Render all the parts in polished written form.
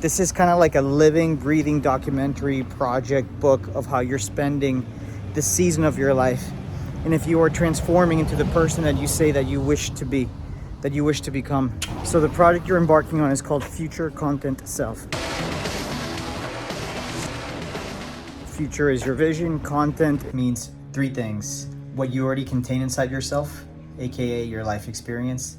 This is kind of like a living, breathing documentary project book of how you're spending this season of your life. And if you are transforming into the person that you say that you wish to be, that you wish to become. So the project you're embarking on is called Future Content Self. Future is your vision. Content means three things: what you already contain inside yourself, aka your life experience.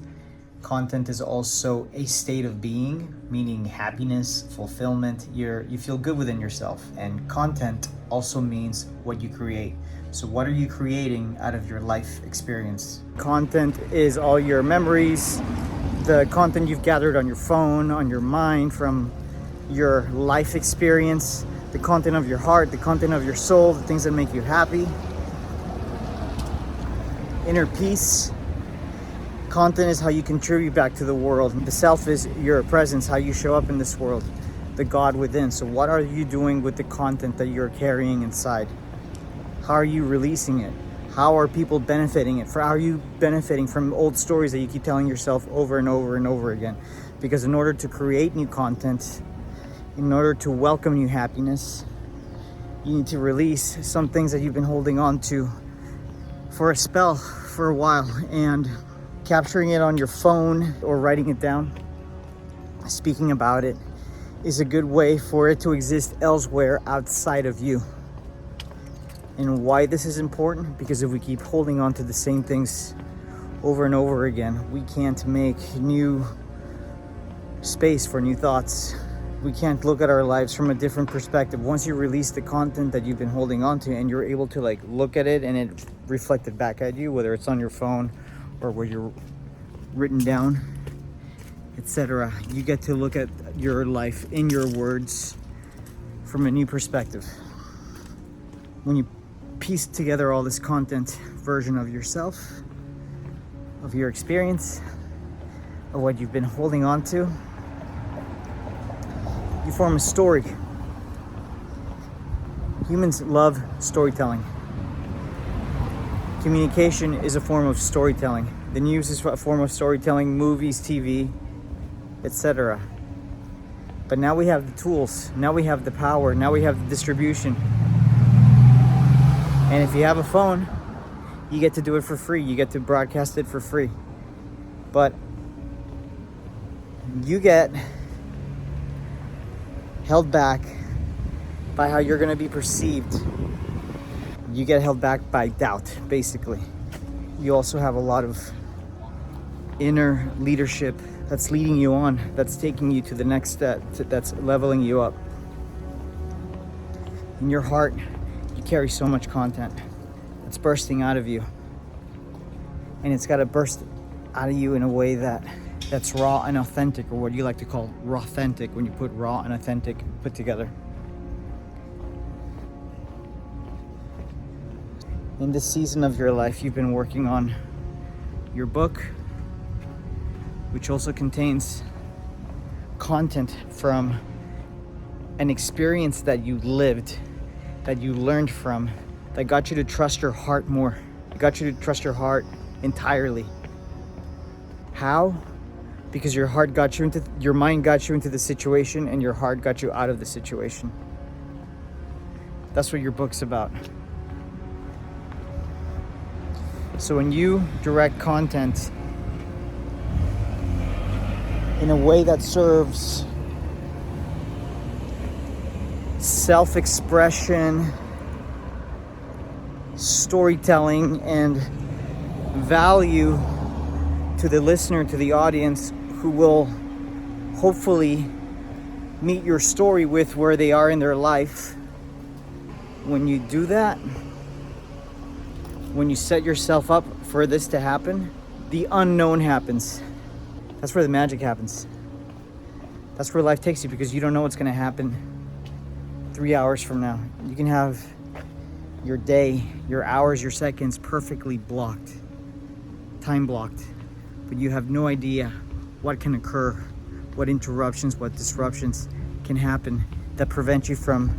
Content is also a state of being, meaning happiness, fulfillment. You feel good within yourself. And content also means what you create. So what are you creating out of your life experience? Content is all your memories, the content you've gathered on your phone, on your mind from your life experience, the content of your heart, the content of your soul, the things that make you happy, inner peace. Content is how you contribute back to the world. The self is your presence, how you show up in this world, the God within. So what are you doing with the content that you're carrying inside? How are you releasing it? How are people benefiting it? How are you benefiting from old stories that you keep telling yourself over and over and over again? Because in order to create new content, in order to welcome new happiness, you need to release some things that you've been holding on to for a spell, for a while. And capturing it on your phone or writing it down, speaking about it, is a good way for it to exist elsewhere outside of you. And why this is important? Because if we keep holding on to the same things over and over again, we can't make new space for new thoughts. We can't look at our lives from a different perspective. Once you release the content that you've been holding on to and you're able to like look at it and it reflected back at you, whether it's on your phone or where you're written down, etc., you get to look at your life in your words from a new perspective. When you piece together all this content version of yourself, of your experience, of what you've been holding on to, you form a story. Humans love storytelling. Communication is a form of storytelling. The news is a form of storytelling, movies, TV, etc. But now we have the tools, now we have the power, now we have the distribution. And if you have a phone, you get to do it for free. You get to broadcast it for free. But you get held back by how you're going to be perceived. You get held back by doubt, basically. You also have a lot of inner leadership that's leading you on, that's taking you to the next step, that's leveling you up. In your heart, you carry so much content that's bursting out of you. And it's got to burst out of you in a way that's raw and authentic, or what you like to call raw-authentic, when you put raw and authentic put together. In this season of your life, you've been working on your book, which also contains content from an experience that you lived, that you learned from, that got you to trust your heart more. It got you to trust your heart entirely. How? Because your mind got you into the situation, and your heart got you out of the situation. That's what your book's about. So when you direct content in a way that serves self-expression, storytelling, and value to the listener, to the audience, who will hopefully meet your story with where they are in their life. When you do that, when you set yourself up for this to happen, the unknown happens. That's where the magic happens. That's where life takes you, because you don't know what's going to happen 3 hours from now. You can have your day, your hours, your seconds perfectly blocked, time blocked, but you have no idea what can occur, what interruptions, what disruptions can happen that prevent you from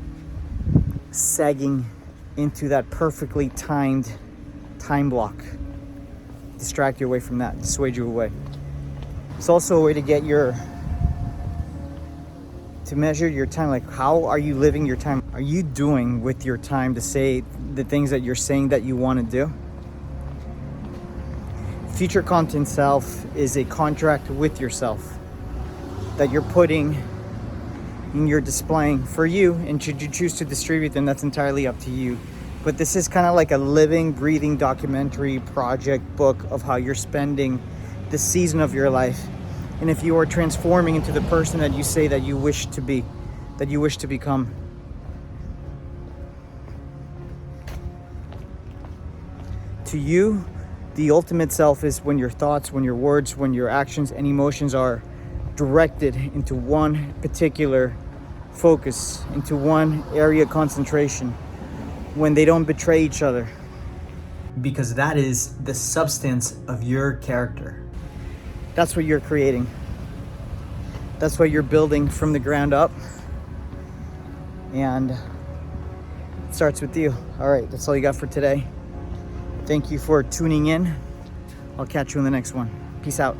sagging into that perfectly timed time block. Distract you away from that, dissuade you away. It's also a way to to measure your time. Like, how are you living your time? Are you doing with your time to say the things that you're saying that you want to do? Future content self is a contract with yourself that you're putting and you're displaying for you, and should you choose to distribute them, that's entirely up to you. But this is kind of like a living, breathing documentary project book of how you're spending this season of your life, and if you are transforming into the person that you say that you wish to be, that you wish to become. To you, the ultimate self is when your thoughts, when your words, when your actions and emotions are directed into one particular focus, into one area of concentration, when they don't betray each other. Because that is the substance of your character. That's what you're creating. That's what you're building from the ground up. And it starts with you. All right, that's all you got for today. Thank you for tuning in. I'll catch you in the next one. Peace out.